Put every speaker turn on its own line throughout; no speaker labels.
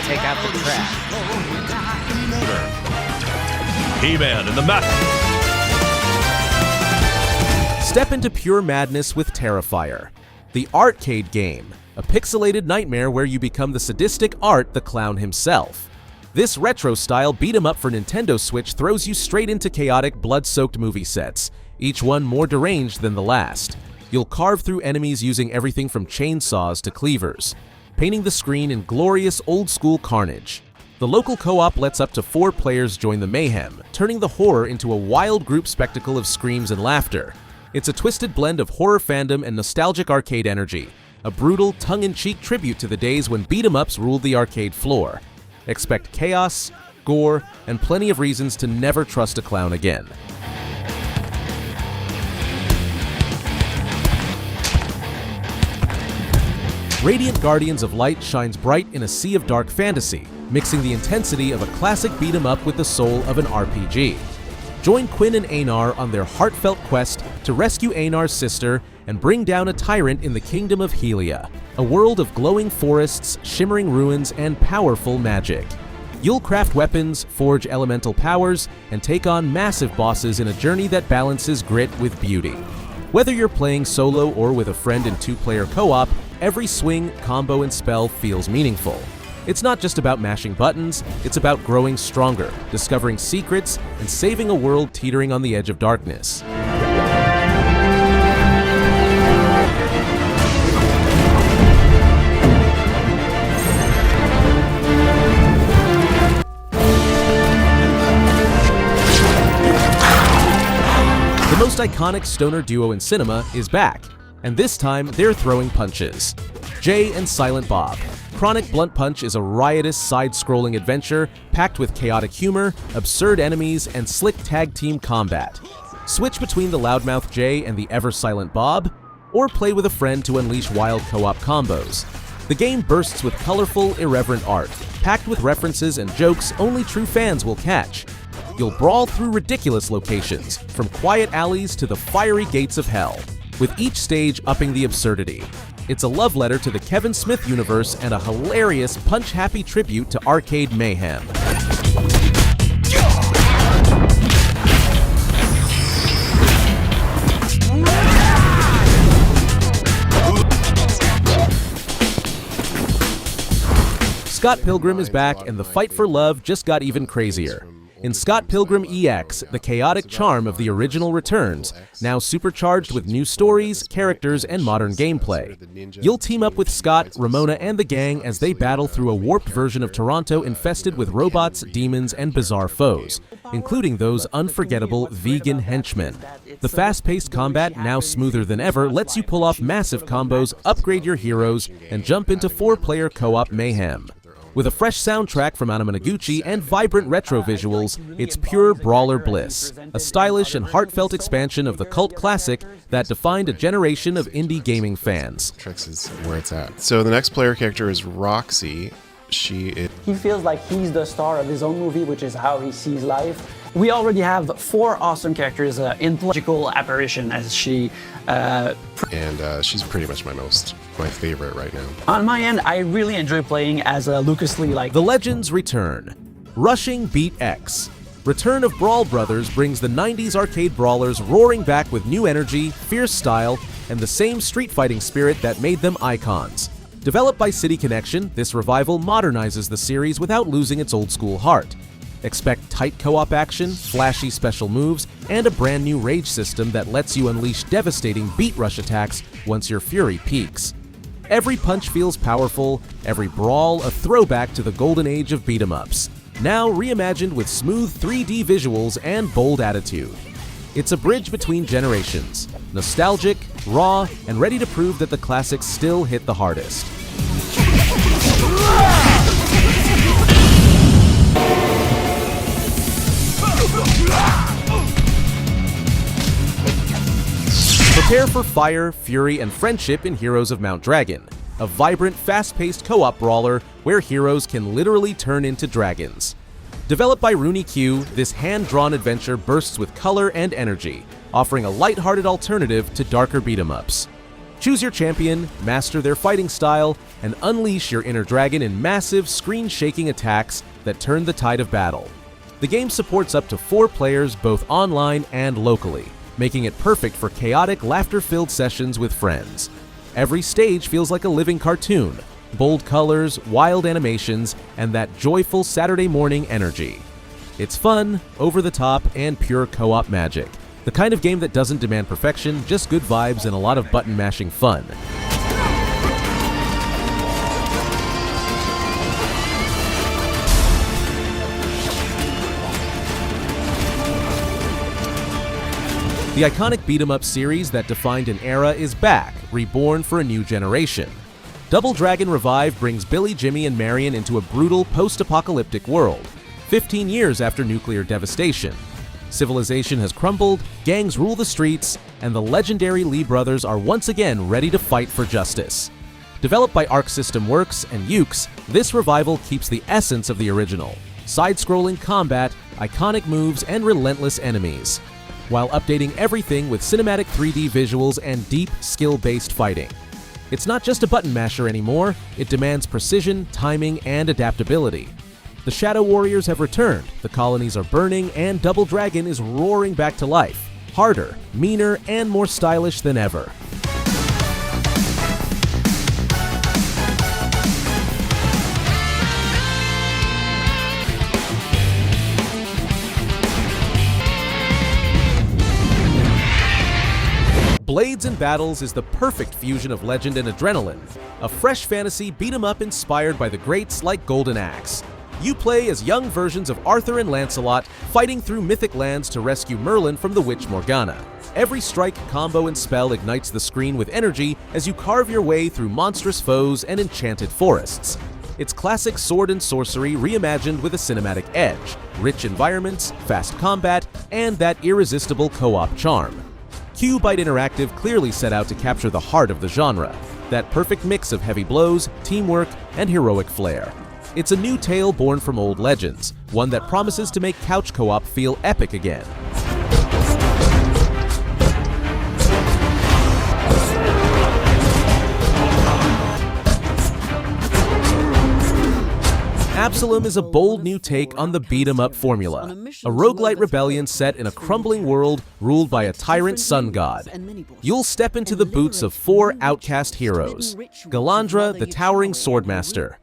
take out the trash.
He-Man and the Map. Step into pure madness with Terrifier, the ARTcade game, a pixelated nightmare where you become the sadistic Art the Clown himself. This retro-style beat-em-up for Nintendo Switch throws you straight into chaotic, blood-soaked movie sets, each one more deranged than the last. You'll carve through enemies using everything from chainsaws to cleavers, painting the screen in glorious old-school carnage. The local co-op lets up to 4 players join the mayhem, turning the horror into a wild group spectacle of screams and laughter. It's a twisted blend of horror fandom and nostalgic arcade energy, a brutal, tongue-in-cheek tribute to the days when beat-em-ups ruled the arcade floor. Expect chaos, gore, and plenty of reasons to never trust a clown again. Radiant Guardians of Light shines bright in a sea of dark fantasy, mixing the intensity of a classic beat-em-up with the soul of an RPG. Join Quinn and Einar on their heartfelt quest to rescue Einar's sister and bring down a tyrant in the kingdom of Helia, a world of glowing forests, shimmering ruins, and powerful magic. You'll craft weapons, forge elemental powers, and take on massive bosses in a journey that balances grit with beauty. Whether you're playing solo or with a friend in 2-player co-op, every swing, combo, and spell feels meaningful. It's not just about mashing buttons, it's about growing stronger, discovering secrets, and saving a world teetering on the edge of darkness. The most iconic stoner duo in cinema is back, and this time they're throwing punches. Jay and Silent Bob. Chronic Blunt Punch is a riotous side-scrolling adventure packed with chaotic humor, absurd enemies, and slick tag-team combat. Switch between the loudmouth Jay and the ever-silent Bob, or play with a friend to unleash wild co-op combos. The game bursts with colorful, irreverent art, packed with references and jokes only true fans will catch. You'll brawl through ridiculous locations, from quiet alleys to the fiery gates of hell, with each stage upping the absurdity. It's a love letter to the Kevin Smith universe and a hilarious, punch-happy tribute to arcade mayhem. Scott Pilgrim is back, and the fight for love just got even crazier. In Scott Pilgrim EX, the chaotic charm of the original returns, now supercharged with new stories, characters, and modern gameplay. You'll team up with Scott, Ramona, and the gang as they battle through a warped version of Toronto infested with robots, demons, and bizarre foes, including those unforgettable vegan henchmen. The fast-paced combat, now smoother than ever, lets you pull off massive combos, upgrade your heroes, and jump into 4-player co-op mayhem. With a fresh soundtrack from Anamanaguchi and vibrant retro visuals, it's pure brawler bliss, a stylish and heartfelt expansion of the cult classic that defined a generation of indie gaming fans.
Tricks is where it's at. So the next player character is Roxy. He
feels like he's the star of his own movie, which is how he sees life. We already have 4 awesome characters in magical apparition as she...
she's pretty much my favorite right now.
On my end, I really enjoy playing as Lucas Lee.
The Legends return. Rushing BeatX. Return of Brawl Brothers brings the 90s arcade brawlers roaring back with new energy, fierce style, and the same street fighting spirit that made them icons. Developed by City Connection, this revival modernizes the series without losing its old-school heart. Expect tight co-op action, flashy special moves, and a brand new rage system that lets you unleash devastating beat rush attacks once your fury peaks. Every punch feels powerful, every brawl a throwback to the golden age of beat-em-ups, now reimagined with smooth 3D visuals and bold attitude. It's a bridge between generations, nostalgic, raw, and ready to prove that the classics still hit the hardest. Prepare for fire, fury, and friendship in Heroes of Mount Dragon, a vibrant, fast-paced co-op brawler where heroes can literally turn into dragons. Developed by Rooney Q, this hand-drawn adventure bursts with color and energy, offering a light-hearted alternative to darker beat-em-ups. Choose your champion, master their fighting style, and unleash your inner dragon in massive, screen-shaking attacks that turn the tide of battle. The game supports up to 4 players both online and locally, making it perfect for chaotic, laughter-filled sessions with friends. Every stage feels like a living cartoon, bold colors, wild animations, and that joyful Saturday morning energy. It's fun, over-the-top, and pure co-op magic. The kind of game that doesn't demand perfection, just good vibes and a lot of button-mashing fun. The iconic beat-em-up series that defined an era is back, reborn for a new generation. Double Dragon Revive brings Billy, Jimmy, and Marion into a brutal post-apocalyptic world, 15 years after nuclear devastation. Civilization has crumbled, gangs rule the streets, and the legendary Lee brothers are once again ready to fight for justice. Developed by Arc System Works and Ukes, this revival keeps the essence of the original: side-scrolling combat, iconic moves, and relentless enemies, while updating everything with cinematic 3D visuals and deep, skill-based fighting. It's not just a button masher anymore, it demands precision, timing, and adaptability. The Shadow Warriors have returned, the colonies are burning, and Double Dragon is roaring back to life, harder, meaner, and more stylish than ever. Blades and Battles is the perfect fusion of legend and adrenaline, a fresh fantasy beat-em-up inspired by the greats like Golden Axe. You play as young versions of Arthur and Lancelot, fighting through mythic lands to rescue Merlin from the Witch Morgana. Every strike, combo, and spell ignites the screen with energy as you carve your way through monstrous foes and enchanted forests. It's classic sword and sorcery reimagined with a cinematic edge, rich environments, fast combat, and that irresistible co-op charm. Q-Byte Interactive clearly set out to capture the heart of the genre, that perfect mix of heavy blows, teamwork, and heroic flair. It's a new tale born from old legends, one that promises to make couch co-op feel epic again. Absolum is a bold new take on the beat-em-up formula, a roguelite rebellion set in a crumbling world ruled by a tyrant sun god. You'll step into the boots of 4 outcast heroes: Galandra, the towering swordmaster;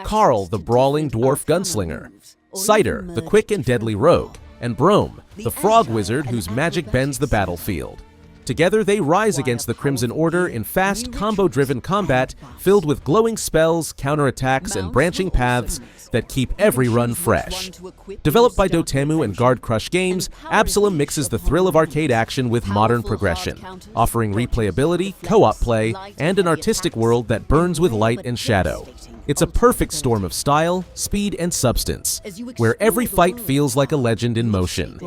Carl, the brawling dwarf gunslinger; Cider, the quick and deadly rogue; and Brome, the frog wizard whose magic bends the battlefield. Together, they rise against the Crimson Order in fast, combo-driven combat filled with glowing spells, counterattacks, and branching paths that keep every run fresh. Developed by Dotemu and Guard Crush Games, Absolum mixes the thrill of arcade action with modern progression, offering replayability, co-op play, and an artistic world that burns with light and shadow. It's a perfect storm of style, speed, and substance, where every fight feels like a legend in motion.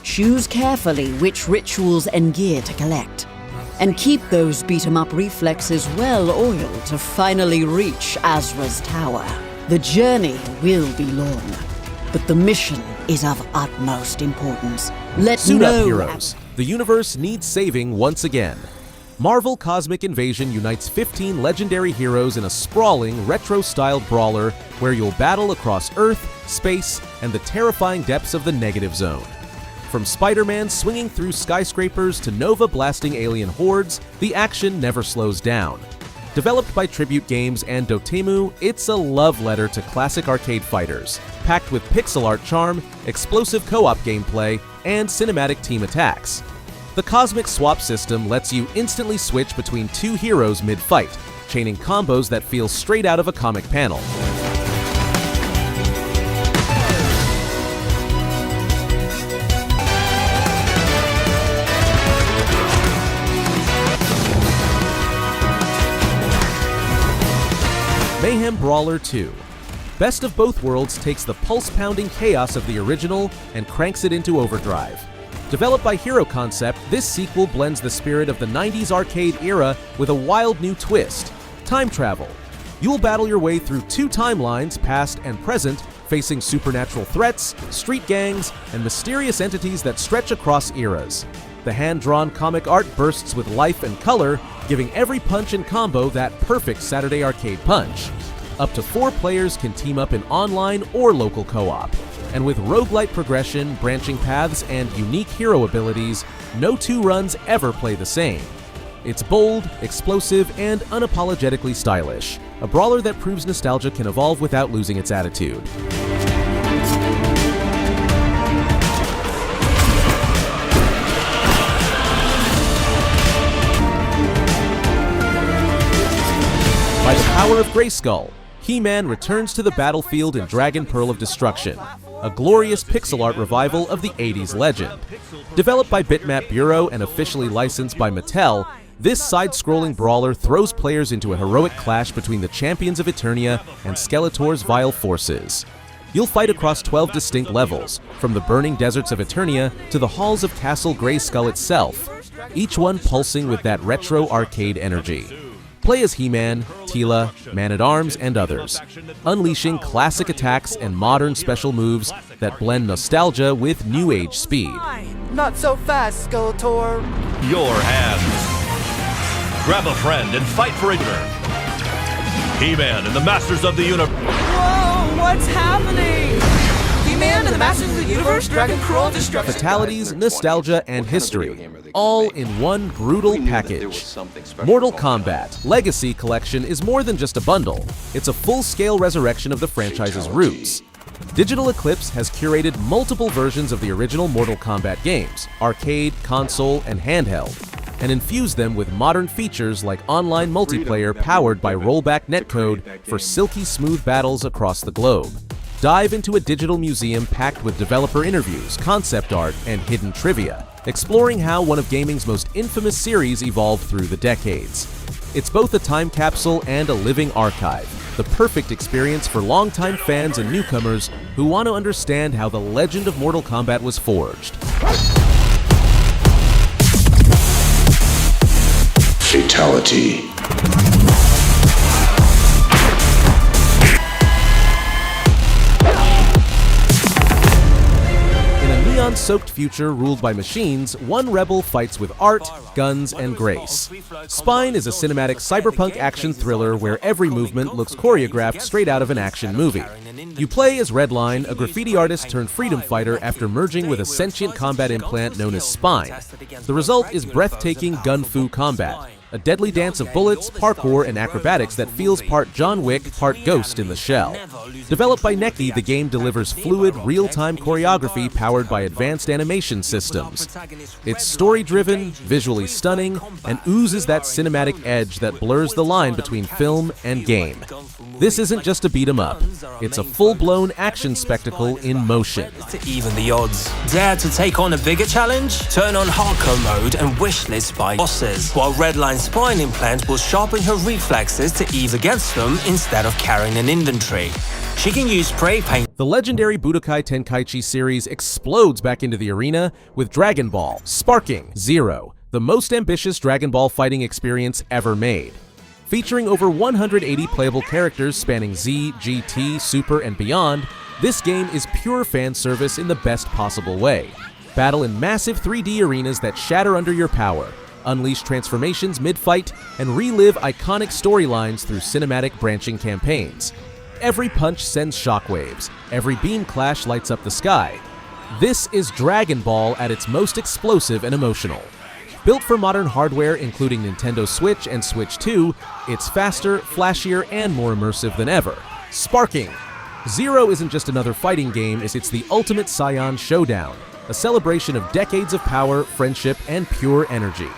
Choose carefully which rituals and gear to collect, and keep those beat-em-up reflexes well oiled to finally reach Azra's tower. The journey will be long, but the mission is of utmost importance.
Suit up, heroes! The universe needs saving once again. Marvel Cosmic Invasion unites 15 legendary heroes in a sprawling, retro-styled brawler where you'll battle across Earth, space, and the terrifying depths of the Negative Zone. From Spider-Man swinging through skyscrapers to Nova blasting alien hordes, the action never slows down. Developed by Tribute Games and Dotemu, it's a love letter to classic arcade fighters, packed with pixel art charm, explosive co-op gameplay, and cinematic team attacks. The Cosmic Swap system lets you instantly switch between 2 heroes mid-fight, chaining combos that feel straight out of a comic panel. Mayhem Brawler 2. Best of Both Worlds takes the pulse-pounding chaos of the original and cranks it into overdrive. Developed by Hero Concept, this sequel blends the spirit of the 90s arcade era with a wild new twist: time travel. You'll battle your way through 2 timelines, past and present, facing supernatural threats, street gangs, and mysterious entities that stretch across eras. The hand-drawn comic art bursts with life and color, giving every punch and combo that perfect Saturday arcade punch. Up to 4 players can team up in online or local co-op. And with roguelite progression, branching paths, and unique hero abilities, no 2 runs ever play the same. It's bold, explosive, and unapologetically stylish. A brawler that proves nostalgia can evolve without losing its attitude. By the power of Grayskull, He-Man returns to the battlefield in Dragon Pearl of Destruction, a glorious pixel art revival of the 80s legend. Developed by Bitmap Bureau and officially licensed by Mattel, this side-scrolling brawler throws players into a heroic clash between the champions of Eternia and Skeletor's vile forces. You'll fight across 12 distinct levels, from the burning deserts of Eternia to the halls of Castle Grayskull itself, each one pulsing with that retro arcade energy. Play as He-Man, Teela, Man-at-Arms, and others, unleashing classic attacks and modern special moves that blend nostalgia with new age speed.
Not so fast, Skeletor.
Your hands. Grab a friend and fight for it. He-Man and the Masters of the Universe.
Whoa, what's happening? He-Man and the Masters of the Universe, Dragon Pearl of Destruction.
Fatalities, nostalgia, and history, all in one brutal package. Mortal Kombat Legacy Collection is more than just a bundle. It's a full-scale resurrection of the franchise's roots. Digital Eclipse has curated multiple versions of the original Mortal Kombat games, arcade, console, and handheld, and infused them with modern features like online multiplayer powered by rollback netcode for silky smooth battles across the globe. Dive into a digital museum packed with developer interviews, concept art, and hidden trivia, exploring how one of gaming's most infamous series evolved through the decades. It's both a time capsule and a living archive, the perfect experience for longtime fans and newcomers who want to understand how the legend of Mortal Kombat was forged.
Fatality.
Neon-soaked future ruled by machines, one rebel fights with art, guns, and grace. Spine is a cinematic cyberpunk action thriller where every movement looks choreographed straight out of an action movie. You play as Redline, a graffiti artist turned freedom fighter after merging with a sentient combat implant known as Spine. The result is breathtaking gun-fu combat, a deadly dance of bullets, parkour, and acrobatics that feels part John Wick, part Ghost in the shell. Developed by Neki, the game delivers fluid, real-time choreography powered by advanced animation systems. It's story-driven, visually stunning, and oozes that cinematic edge that blurs the line between film and game. This isn't just a beat-em-up. It's a full-blown action spectacle in motion.
To even the odds. Dare to take on a bigger challenge? Turn on hardcore mode and wishlist by bosses, while Redline's spine implant will sharpen her reflexes to ease against them instead of carrying an inventory. She can use spray paint.
The legendary Budokai Tenkaichi series explodes back into the arena with Dragon Ball Sparking Zero, the most ambitious Dragon Ball fighting experience ever made. Featuring over 180 playable characters spanning Z, GT, Super, and beyond, this game is pure fan service in the best possible way. Battle in massive 3D arenas that shatter under your power, unleash transformations mid-fight, and relive iconic storylines through cinematic branching campaigns. Every punch sends shockwaves, every beam clash lights up the sky. This is Dragon Ball at its most explosive and emotional. Built for modern hardware including Nintendo Switch and Switch 2, it's faster, flashier, and more immersive than ever. Sparking! Zero isn't just another fighting game, it's the ultimate Saiyan showdown, a celebration of decades of power, friendship, and pure energy.